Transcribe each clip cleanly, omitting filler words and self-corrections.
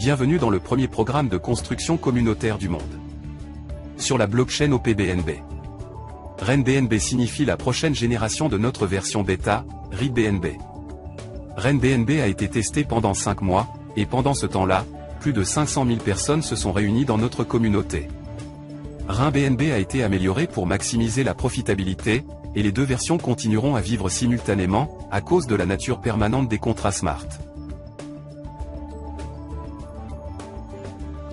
Bienvenue dans le premier programme de construction communautaire du monde. Sur la blockchain OPBNB. RenBNB signifie la prochaine génération de notre version bêta, ReadBNB. RenBNB a été testé pendant 5 mois, et pendant ce temps-là, plus de 500 000 personnes se sont réunies dans notre communauté. RenBNB a été amélioré pour maximiser la profitabilité, et les deux versions continueront à vivre simultanément, à cause de la nature permanente des contrats smart.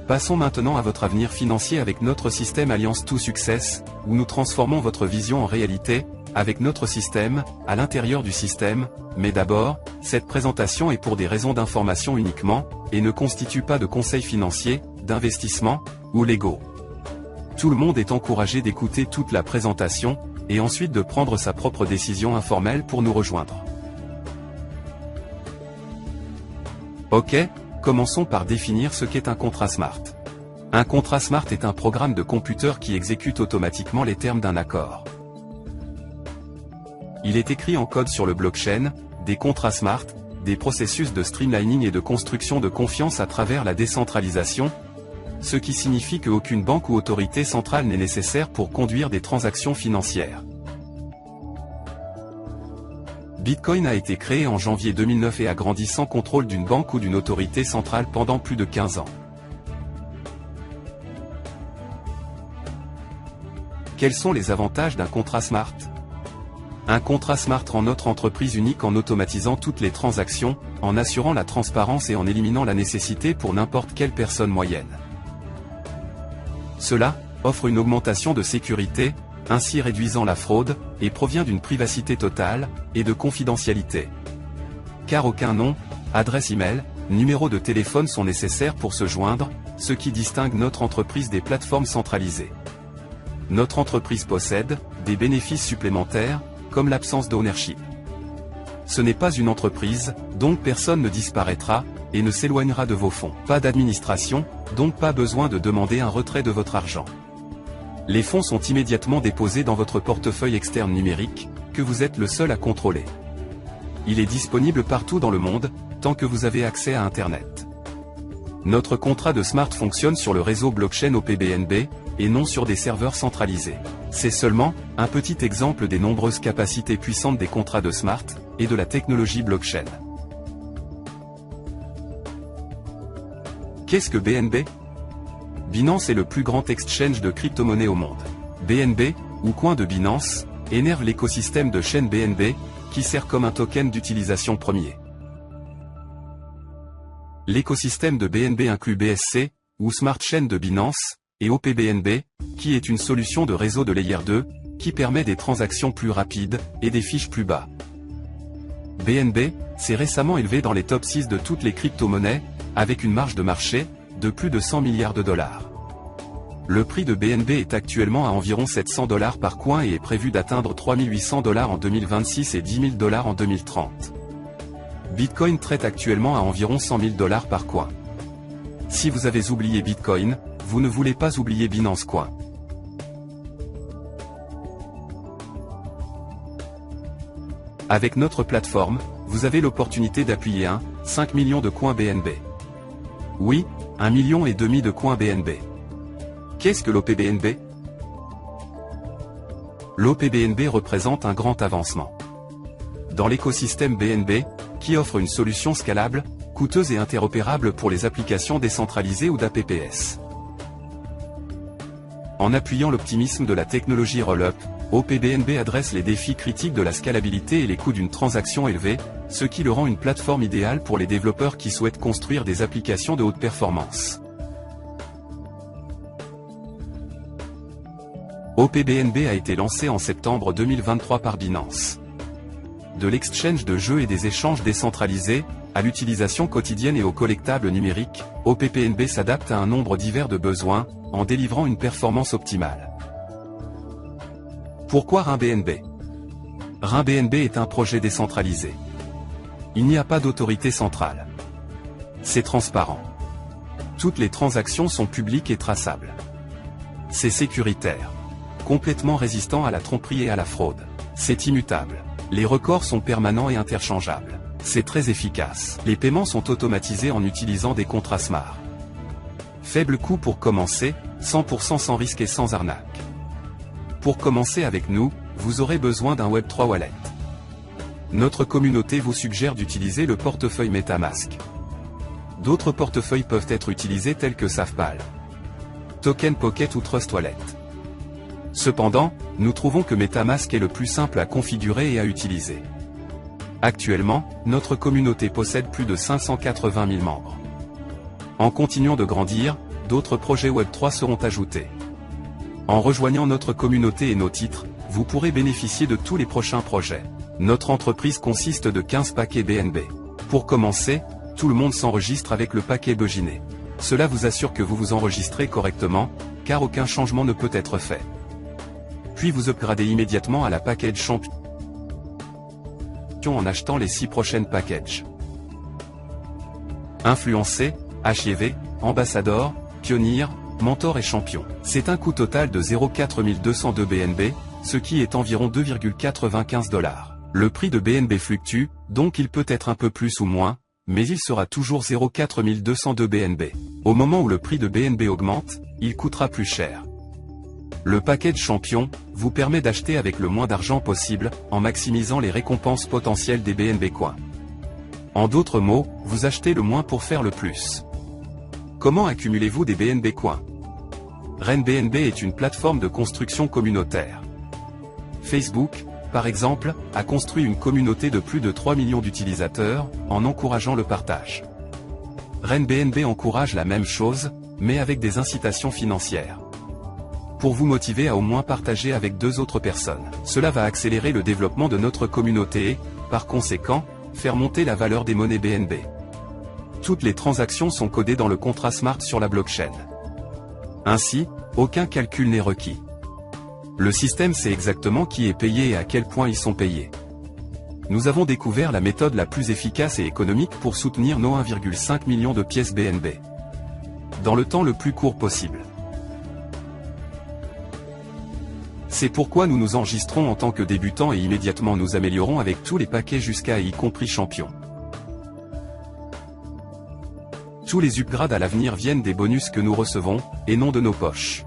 Passons maintenant à votre avenir financier avec notre système Alliance to Success, où nous transformons votre vision en réalité, avec notre système, à l'intérieur du système, mais d'abord, cette présentation est pour des raisons d'information uniquement, et ne constitue pas de conseils financiers, d'investissement, ou légaux. Tout le monde est encouragé d'écouter toute la présentation, et ensuite de prendre sa propre décision informelle pour nous rejoindre. Ok, commençons par définir ce qu'est un contrat smart. Un contrat smart est un programme de computer qui exécute automatiquement les termes d'un accord. Il est écrit en code sur le blockchain, des contrats smart, des processus de streamlining et de construction de confiance à travers la décentralisation, ce qui signifie qu'aucune banque ou autorité centrale n'est nécessaire pour conduire des transactions financières. Bitcoin a été créé en janvier 2009 et a grandi sans contrôle d'une banque ou d'une autorité centrale pendant plus de 15 ans. Quels sont les avantages d'un contrat smart? Un contrat smart rend notre entreprise unique en automatisant toutes les transactions, en assurant la transparence et en éliminant la nécessité pour n'importe quelle personne moyenne. Cela offre une augmentation de sécurité, ainsi réduisant la fraude, et provient d'une privacité totale, et de confidentialité. Car aucun nom, adresse email, numéro de téléphone sont nécessaires pour se joindre, ce qui distingue notre entreprise des plateformes centralisées. Notre entreprise possède des bénéfices supplémentaires, comme l'absence d'ownership. Ce n'est pas une entreprise, donc personne ne disparaîtra, et ne s'éloignera de vos fonds. Pas d'administration, donc pas besoin de demander un retrait de votre argent. Les fonds sont immédiatement déposés dans votre portefeuille externe numérique, que vous êtes le seul à contrôler. Il est disponible partout dans le monde, tant que vous avez accès à Internet. Notre contrat de smart fonctionne sur le réseau blockchain OPBNB, et non sur des serveurs centralisés. C'est seulement un petit exemple des nombreuses capacités puissantes des contrats de smart, et de la technologie blockchain. Qu'est-ce que BNB? Binance est le plus grand exchange de crypto-monnaies au monde. BNB, ou coin de Binance, énerve l'écosystème de chaîne BNB, qui sert comme un token d'utilisation premier. L'écosystème de BNB inclut BSC, ou Smart Chain de Binance, et OPBNB, qui est une solution de réseau de Layer 2, qui permet des transactions plus rapides, et des fiches plus bas. BNB s'est récemment élevé dans les top 6 de toutes les crypto-monnaies, avec une marge de marché de plus de 100 milliards de dollars. Le prix de BNB est actuellement à environ 700 $ par coin et est prévu d'atteindre 3800 $ en 2026 et 10 000 $ en 2030. Bitcoin traite actuellement à environ 100 000 $ par coin. Si vous avez oublié Bitcoin, vous ne voulez pas oublier Binance Coin. Avec notre plateforme, vous avez l'opportunité d'appuyer 5 millions de coins BNB. Oui, 1,5 million de coins BNB. Qu'est-ce que l'OPBNB? L'OPBNB représente un grand avancement dans l'écosystème BNB, qui offre une solution scalable, coûteuse et interopérable pour les applications décentralisées ou d'APPS. En appuyant l'optimisme de la technologie Rollup, OPBNB adresse les défis critiques de la scalabilité et les coûts d'une transaction élevée, ce qui le rend une plateforme idéale pour les développeurs qui souhaitent construire des applications de haute performance. OPBNB a été lancé en septembre 2023 par Binance. De l'exchange de jeux et des échanges décentralisés, à l'utilisation quotidienne et aux collectables numériques, OPBNB s'adapte à un nombre divers de besoins, en délivrant une performance optimale. Pourquoi RenBNB? RenBNB est un projet décentralisé. Il n'y a pas d'autorité centrale. C'est transparent. Toutes les transactions sont publiques et traçables. C'est sécuritaire. Complètement résistant à la tromperie et à la fraude. C'est immutable. Les records sont permanents et interchangeables. C'est très efficace. Les paiements sont automatisés en utilisant des contrats Smart. Faible coût pour commencer, 100% sans risque et sans arnaque. Pour commencer avec nous, vous aurez besoin d'un Web3 Wallet. Notre communauté vous suggère d'utiliser le portefeuille MetaMask. D'autres portefeuilles peuvent être utilisés tels que Safepal, Token Pocket ou Trust Wallet. Cependant, nous trouvons que MetaMask est le plus simple à configurer et à utiliser. Actuellement, notre communauté possède plus de 580 000 membres. En continuant de grandir, d'autres projets Web3 seront ajoutés. En rejoignant notre communauté et nos titres, vous pourrez bénéficier de tous les prochains projets. Notre entreprise consiste de 15 paquets BNB. Pour commencer, tout le monde s'enregistre avec le paquet Beginé. Cela vous assure que vous vous enregistrez correctement, car aucun changement ne peut être fait. Puis vous upgradez immédiatement à la package Champion en achetant les 6 prochaines packages. Influencé, HIV, Ambassadeur, Pionnier, Mentor et Champion. C'est un coût total de 0,4202 BNB, ce qui est environ 2,95 $. Le prix de BNB fluctue, donc il peut être un peu plus ou moins, mais il sera toujours 0,4202 BNB. Au moment où le prix de BNB augmente, il coûtera plus cher. Le package Champion vous permet d'acheter avec le moins d'argent possible, en maximisant les récompenses potentielles des BNB Coins. En d'autres mots, vous achetez le moins pour faire le plus. Comment accumulez-vous des BNB Coins? RenBNB est une plateforme de construction communautaire. Facebook, par exemple, a construit une communauté de plus de 3 millions d'utilisateurs, en encourageant le partage. RenBNB encourage la même chose, mais avec des incitations financières. Pour vous motiver à au moins partager avec 2 autres personnes. Cela va accélérer le développement de notre communauté et, par conséquent, faire monter la valeur des monnaies BNB. Toutes les transactions sont codées dans le contrat Smart sur la blockchain. Ainsi, aucun calcul n'est requis. Le système sait exactement qui est payé et à quel point ils sont payés. Nous avons découvert la méthode la plus efficace et économique pour soutenir nos 1,5 million de pièces BNB. Dans le temps le plus court possible. C'est pourquoi nous nous enregistrons en tant que débutants et immédiatement nous améliorons avec tous les paquets jusqu'à y compris Champion. Tous les upgrades à l'avenir viennent des bonus que nous recevons, et non de nos poches.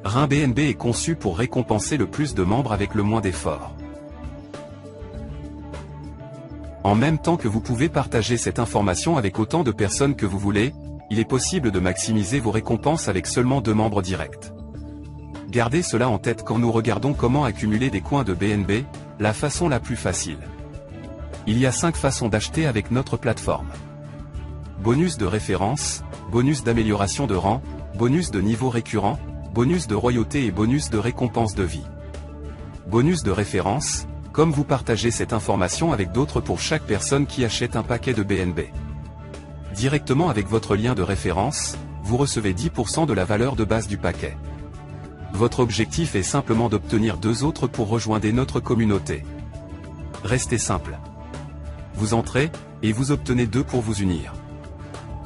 RenBNB est conçu pour récompenser le plus de membres avec le moins d'efforts. En même temps que vous pouvez partager cette information avec autant de personnes que vous voulez, il est possible de maximiser vos récompenses avec seulement 2 membres directs. Gardez cela en tête quand nous regardons comment accumuler des coins de BNB, la façon la plus facile. Il y a 5 façons d'acheter avec notre plateforme. Bonus de référence, bonus d'amélioration de rang, bonus de niveau récurrent, bonus de royauté et bonus de récompense de vie. Bonus de référence, comme vous partagez cette information avec d'autres pour chaque personne qui achète un paquet de BNB. Directement avec votre lien de référence, vous recevez 10% de la valeur de base du paquet. Votre objectif est simplement d'obtenir 2 autres pour rejoindre notre communauté. Restez simple. Vous entrez, et vous obtenez 2 pour vous unir.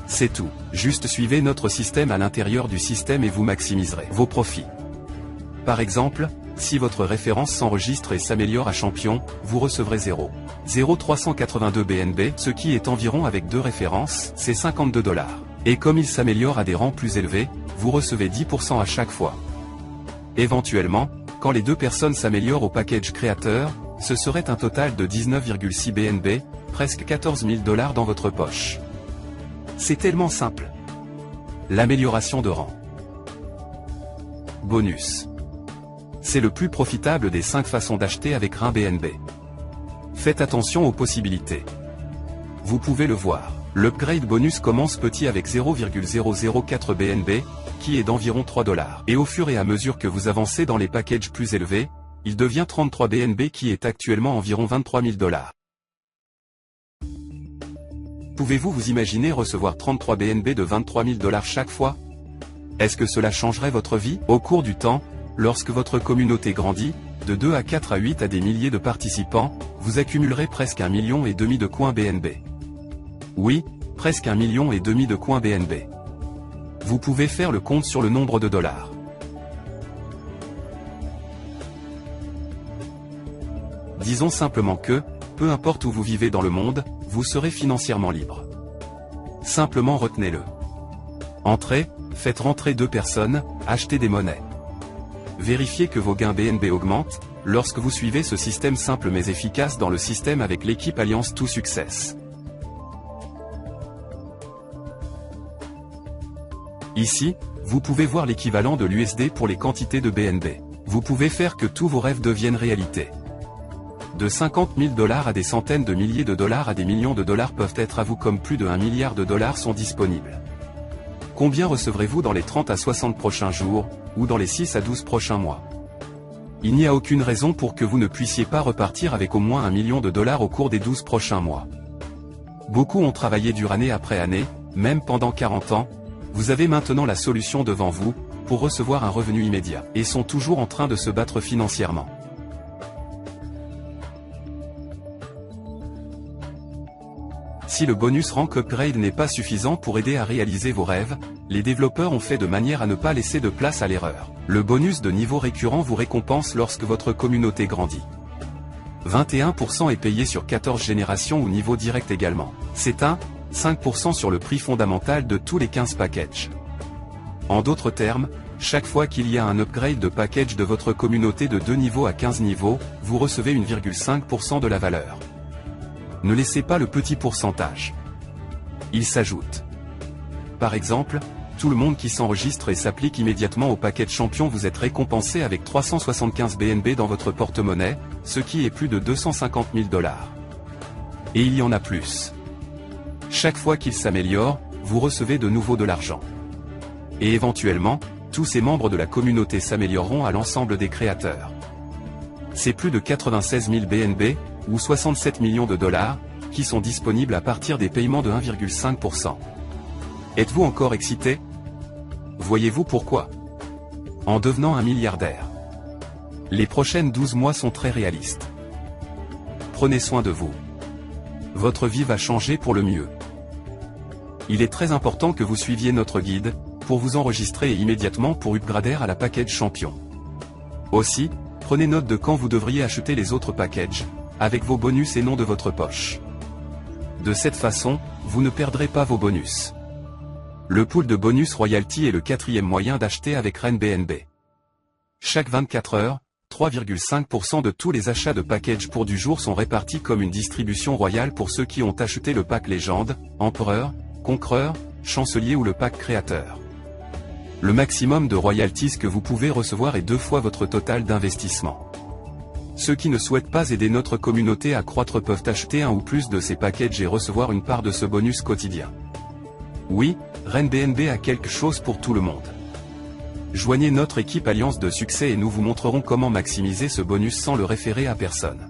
C'est tout, juste suivez notre système à l'intérieur du système et vous maximiserez vos profits. Par exemple, si votre référence s'enregistre et s'améliore à Champion, vous recevrez 0,0382 BNB, ce qui est environ avec 2 références, c'est 52 $. Et comme il s'améliore à des rangs plus élevés, vous recevez 10% à chaque fois. Éventuellement, quand les 2 personnes s'améliorent au package créateur, ce serait un total de 19,6 BNB, presque 14 000 $ dans votre poche. C'est tellement simple. L'amélioration de rang. Bonus. C'est le plus profitable des 5 façons d'acheter avec RenBNB. Faites attention aux possibilités. Vous pouvez le voir. L'upgrade bonus commence petit avec 0,004 BNB, qui est d'environ 3 $. Et au fur et à mesure que vous avancez dans les packages plus élevés, il devient 33 BNB qui est actuellement environ 23 000 $. Pouvez-vous vous imaginer recevoir 33 BNB de 23 000 $ chaque fois? Est-ce que cela changerait votre vie? Au cours du temps, lorsque votre communauté grandit, de 2 à 4 à 8 à des milliers de participants, vous accumulerez presque 1,5 million de coins BNB. Oui, presque 1,5 million de coins BNB. Vous pouvez faire le compte sur le nombre de dollars. Disons simplement que, Peu importe où vous vivez dans le monde, vous serez financièrement libre. Simplement retenez-le. Entrez, faites rentrer 2 personnes, achetez des monnaies. Vérifiez que vos gains BNB augmentent, lorsque vous suivez ce système simple mais efficace dans le système avec l'équipe Alliance 2 Success. Ici, vous pouvez voir l'équivalent de l'USD pour les quantités de BNB. Vous pouvez faire que tous vos rêves deviennent réalité. De 50 000 $ à des centaines de milliers de dollars à des millions de dollars peuvent être à vous comme plus de 1 milliard de dollars sont disponibles. Combien recevrez-vous dans les 30 à 60 prochains jours, ou dans les 6 à 12 prochains mois? Il n'y a aucune raison pour que vous ne puissiez pas repartir avec au moins 1 million de dollars au cours des 12 prochains mois. Beaucoup ont travaillé dur année après année, même pendant 40 ans. Vous avez maintenant la solution devant vous, pour recevoir un revenu immédiat, et sont toujours en train de se battre financièrement. Si le bonus Rank Upgrade n'est pas suffisant pour aider à réaliser vos rêves, les développeurs ont fait de manière à ne pas laisser de place à l'erreur. Le bonus de niveau récurrent vous récompense lorsque votre communauté grandit. 21% est payé sur 14 générations ou niveau direct également. C'est 5% sur le prix fondamental de tous les 15 packages. En d'autres termes, chaque fois qu'il y a un upgrade de package de votre communauté de 2 niveaux à 15 niveaux, vous recevez 1,5% de la valeur. Ne laissez pas le petit pourcentage. Il s'ajoute. Par exemple, tout le monde qui s'enregistre et s'applique immédiatement au package champion vous êtes récompensé avec 375 BNB dans votre porte-monnaie, ce qui est plus de 250 000 $. Et il y en a plus. Chaque fois qu'il s'améliore, vous recevez de nouveau de l'argent. Et éventuellement, tous ces membres de la communauté s'amélioreront à l'ensemble des créateurs. C'est plus de 96 000 BNB, ou 67 millions de dollars, qui sont disponibles à partir des paiements de 1,5%. Êtes-vous encore excité? Voyez-vous pourquoi? En devenant un milliardaire. Les prochaines 12 mois sont très réalistes. Prenez soin de vous. Votre vie va changer pour le mieux. Il est très important que vous suiviez notre guide, pour vous enregistrer et immédiatement pour upgrader à la package champion. Aussi, prenez note de quand vous devriez acheter les autres packages, avec vos bonus et non de votre poche. De cette façon, vous ne perdrez pas vos bonus. Le pool de bonus royalty est le 4e moyen d'acheter avec RenBNB. Chaque 24 heures, 3,5% de tous les achats de package pour du jour sont répartis comme une distribution royale pour ceux qui ont acheté le pack légende, empereur, conquereur, chancelier ou le pack créateur. Le maximum de royalties que vous pouvez recevoir est 2 fois votre total d'investissement. Ceux qui ne souhaitent pas aider notre communauté à croître peuvent acheter un ou plus de ces packages et recevoir une part de ce bonus quotidien. Oui, RenBNB a quelque chose pour tout le monde. Joignez notre équipe Alliance de Succès et nous vous montrerons comment maximiser ce bonus sans le référer à personne.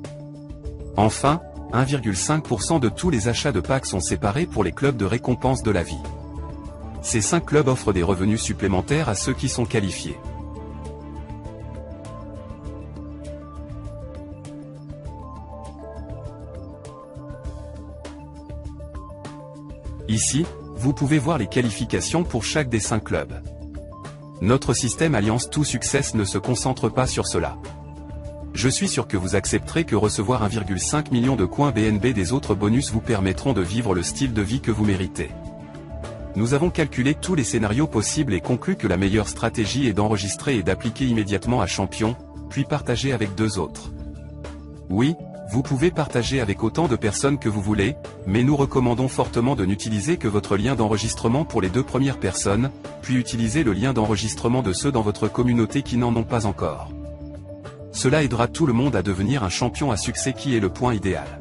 Enfin, 1,5% de tous les achats de packs sont séparés pour les clubs de récompense de la vie. Ces 5 clubs offrent des revenus supplémentaires à ceux qui sont qualifiés. Ici, vous pouvez voir les qualifications pour chaque des 5 clubs. Notre système Alliance 2 Success ne se concentre pas sur cela. Je suis sûr que vous accepterez que recevoir 1,5 million de coins BNB des autres bonus vous permettront de vivre le style de vie que vous méritez. Nous avons calculé tous les scénarios possibles et conclu que la meilleure stratégie est d'enregistrer et d'appliquer immédiatement à Champion, puis partager avec 2 autres. Oui, vous pouvez partager avec autant de personnes que vous voulez, mais nous recommandons fortement de n'utiliser que votre lien d'enregistrement pour les 2 premières personnes, puis utiliser le lien d'enregistrement de ceux dans votre communauté qui n'en ont pas encore. Cela aidera tout le monde à devenir un champion à succès qui est le point idéal.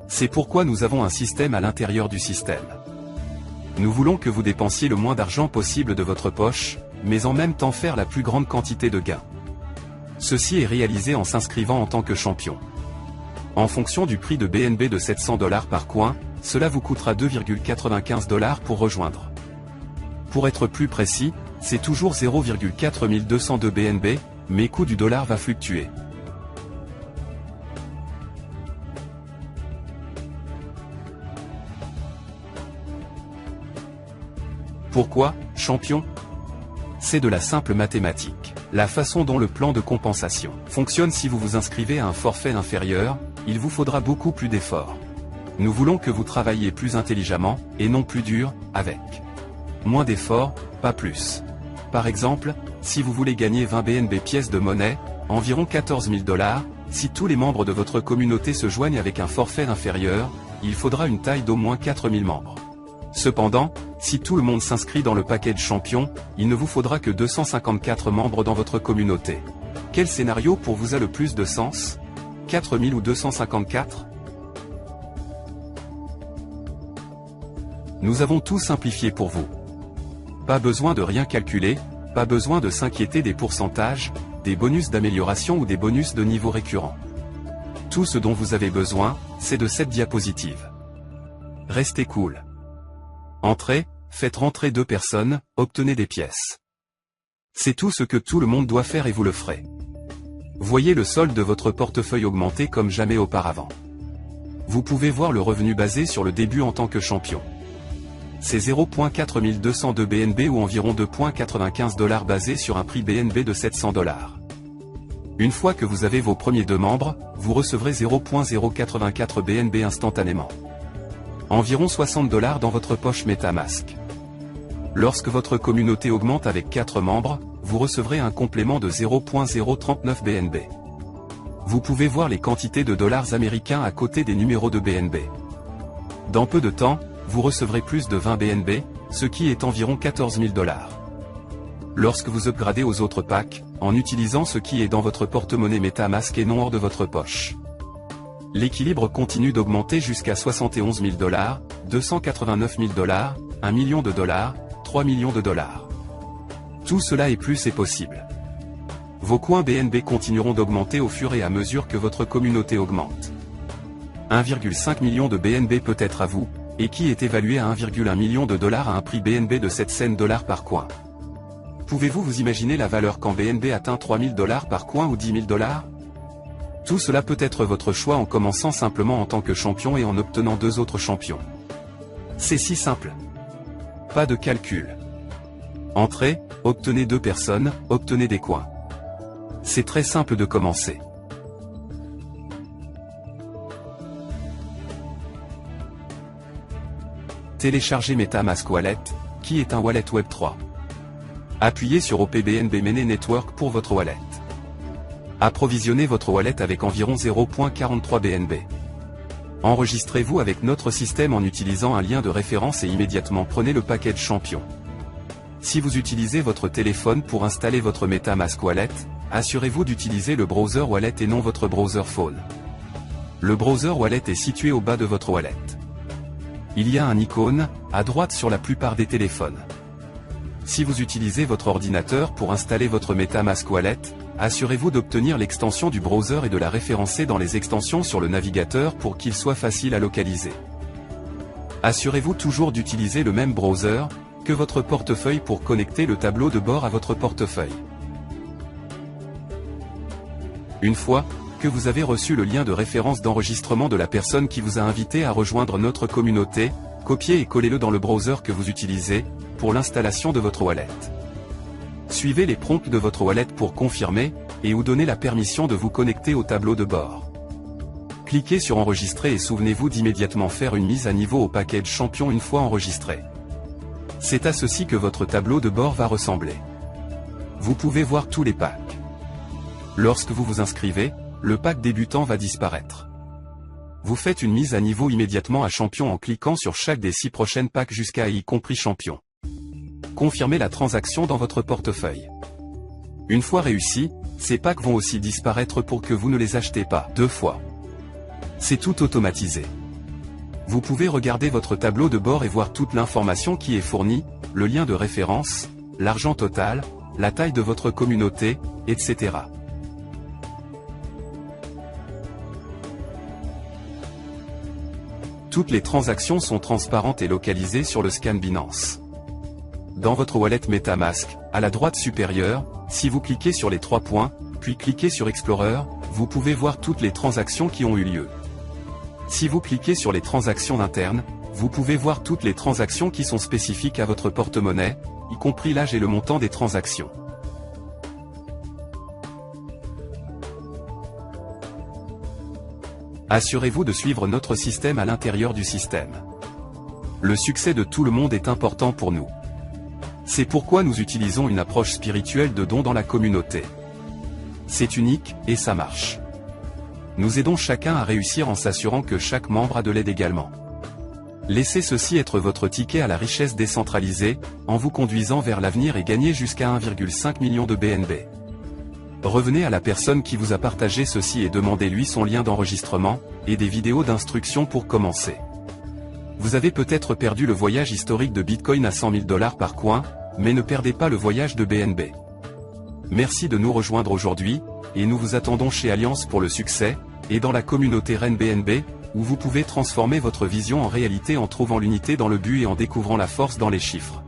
C'est pourquoi nous avons un système à l'intérieur du système. Nous voulons que vous dépensiez le moins d'argent possible de votre poche, mais en même temps faire la plus grande quantité de gains. Ceci est réalisé en s'inscrivant en tant que champion. En fonction du prix de BNB de 700 $ par coin, cela vous coûtera 2,95 $ pour rejoindre. Pour être plus précis, c'est toujours 0,4202 BNB, mais coût du dollar va fluctuer. Pourquoi, champion? C'est de la simple mathématique. La façon dont le plan de compensation fonctionne si vous vous inscrivez à un forfait inférieur, il vous faudra beaucoup plus d'efforts. Nous voulons que vous travailliez plus intelligemment, et non plus dur, avec moins d'efforts, pas plus. Par exemple, si vous voulez gagner 20 BNB pièces de monnaie, environ 14 000 $, si tous les membres de votre communauté se joignent avec un forfait inférieur, il faudra une taille d'au moins 4 000 membres. Cependant, si tout le monde s'inscrit dans le package champion, il ne vous faudra que 254 membres dans votre communauté. Quel scénario pour vous a le plus de sens? 4000 ou 254? Nous avons tout simplifié pour vous. Pas besoin de rien calculer, pas besoin de s'inquiéter des pourcentages, des bonus d'amélioration ou des bonus de niveau récurrent. Tout ce dont vous avez besoin, c'est de cette diapositive. Restez cool. Entrez, faites rentrer 2 personnes, obtenez des pièces. C'est tout ce que tout le monde doit faire et vous le ferez. Voyez le solde de votre portefeuille augmenter comme jamais auparavant. Vous pouvez voir le revenu basé sur le début en tant que champion. C'est 0,4202 BNB ou environ 2,95 $ basé sur un prix BNB de 700 $. Une fois que vous avez vos premiers 2 membres, vous recevrez 0,084 BNB instantanément. Environ 60 $ dans votre poche MetaMask. Lorsque votre communauté augmente avec 4 membres, vous recevrez un complément de 0,039 BNB. Vous pouvez voir les quantités de dollars américains à côté des numéros de BNB. Dans peu de temps, vous recevrez plus de 20 BNB, ce qui est environ 14 000 $. Lorsque vous upgradez aux autres packs, en utilisant ce qui est dans votre porte-monnaie MetaMask et non hors de votre poche. L'équilibre continue d'augmenter jusqu'à 71 000 $, 289 000 $, 1 million de dollars, 3 millions de dollars. Tout cela et plus est possible. Vos coins BNB continueront d'augmenter au fur et à mesure que votre communauté augmente. 1,5 million de BNB peut être à vous, et qui est évalué à 1,1 million de dollars à un prix BNB de 7 cents $ par coin. Pouvez-vous vous imaginer la valeur quand BNB atteint 3 000 $ par coin ou 10 000 $? Tout cela peut être votre choix en commençant simplement en tant que champion et en obtenant 2 autres champions. C'est si simple. Pas de calcul. Entrez, obtenez 2 personnes, obtenez des coins. C'est très simple de commencer. Téléchargez MetaMask Wallet, qui est un wallet Web3. Appuyez sur OPBNB Mene Network pour votre wallet. Approvisionnez votre wallet avec environ 0,43 BNB. Enregistrez-vous avec notre système en utilisant un lien de référence et immédiatement prenez le package champion. Si vous utilisez votre téléphone pour installer votre MetaMask Wallet, assurez-vous d'utiliser le browser Wallet et non votre browser phone. Le browser Wallet est situé au bas de votre wallet. Il y a un icône, à droite sur la plupart des téléphones. Si vous utilisez votre ordinateur pour installer votre MetaMask Wallet, assurez-vous d'obtenir l'extension du browser et de la référencer dans les extensions sur le navigateur pour qu'il soit facile à localiser. Assurez-vous toujours d'utiliser le même browser que votre portefeuille pour connecter le tableau de bord à votre portefeuille. Une fois que vous avez reçu le lien de référence d'enregistrement de la personne qui vous a invité à rejoindre notre communauté, copiez et collez-le dans le browser que vous utilisez pour l'installation de votre wallet. Suivez les prompts de votre wallet pour confirmer et ou donner la permission de vous connecter au tableau de bord. Cliquez sur enregistrer et souvenez-vous d'immédiatement faire une mise à niveau au package champion une fois enregistré. C'est à ceci que votre tableau de bord va ressembler. Vous pouvez voir tous les packs. Lorsque vous vous inscrivez, le pack débutant va disparaître. Vous faites une mise à niveau immédiatement à champion en cliquant sur chaque des 6 prochaines packs jusqu'à y compris champion. Confirmez la transaction dans votre portefeuille. Une fois réussi, ces packs vont aussi disparaître pour que vous ne les achetez pas 2 fois. C'est tout automatisé. Vous pouvez regarder votre tableau de bord et voir toute l'information qui est fournie, le lien de référence, l'argent total, la taille de votre communauté, etc. Toutes les transactions sont transparentes et localisées sur le scan Binance. Dans votre wallet MetaMask, à la droite supérieure, si vous cliquez sur les 3 points, puis cliquez sur Explorer, vous pouvez voir toutes les transactions qui ont eu lieu. Si vous cliquez sur les transactions internes, vous pouvez voir toutes les transactions qui sont spécifiques à votre porte-monnaie, y compris l'âge et le montant des transactions. Assurez-vous de suivre notre système à l'intérieur du système. Le succès de tout le monde est important pour nous. C'est pourquoi nous utilisons une approche spirituelle de don dans la communauté. C'est unique, et ça marche. Nous aidons chacun à réussir en s'assurant que chaque membre a de l'aide également. Laissez ceci être votre ticket à la richesse décentralisée, en vous conduisant vers l'avenir et gagnez jusqu'à 1,5 million de BNB. Revenez à la personne qui vous a partagé ceci et demandez-lui son lien d'enregistrement, et des vidéos d'instruction pour commencer. Vous avez peut-être perdu le voyage historique de Bitcoin à 100 000 $ par coin, mais ne perdez pas le voyage de BNB. Merci de nous rejoindre aujourd'hui, et nous vous attendons chez Alliance pour le succès, et dans la communauté Reine BNB, où vous pouvez transformer votre vision en réalité en trouvant l'unité dans le but et en découvrant la force dans les chiffres.